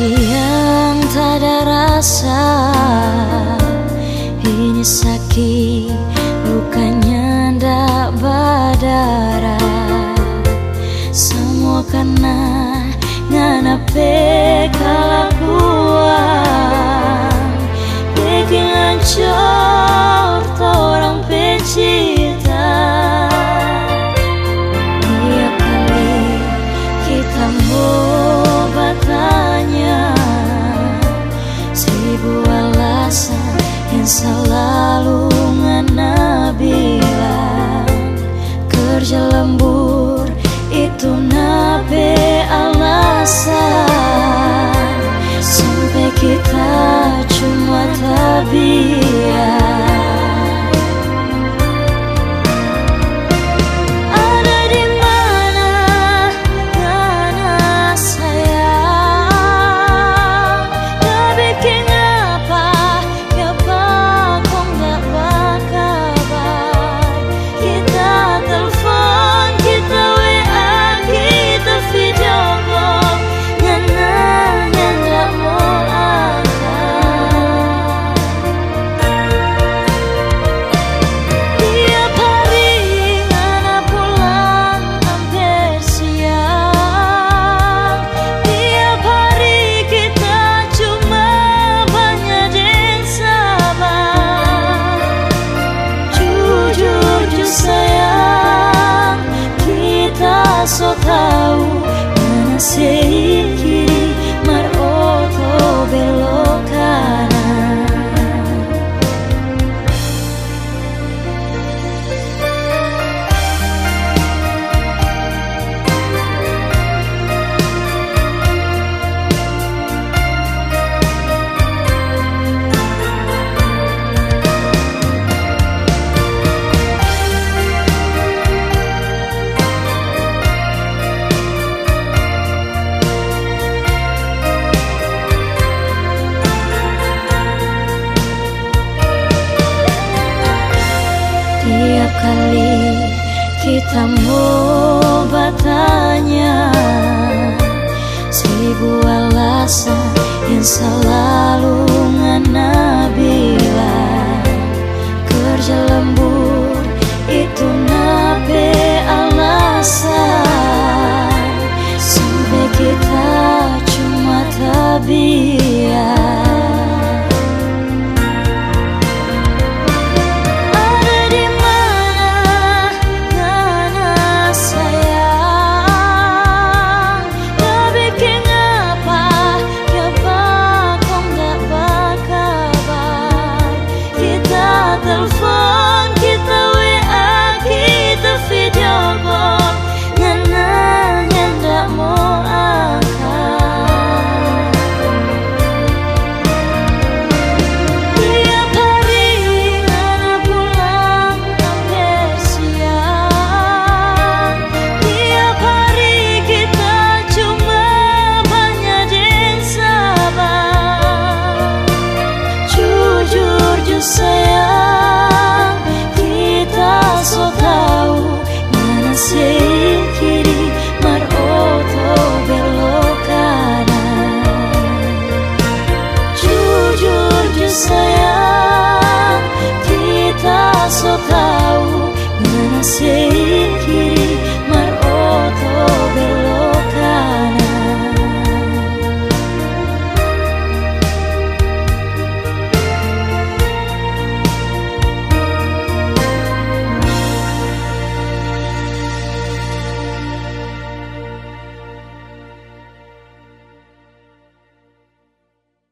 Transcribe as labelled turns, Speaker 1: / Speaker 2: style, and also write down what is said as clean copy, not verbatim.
Speaker 1: yang tak ada rasa, ini sakit, lukanya ndak berdarah. Semua karena nganape kelakuan bikin hancur orang pecinta. Tiap kali kita mau bertanya, 1000 alasan yang selalu ngana bilang. Kerja lembur itu nape alasan, sampai kita cuma tabiat. So tahu mana kiri mar oto belok kanan. Tiap kali kita mau bertanya, 1000 alasan yang selalu ngana bilang. Kerja lembur itu nape alasan, sampai kita cuma tabiat.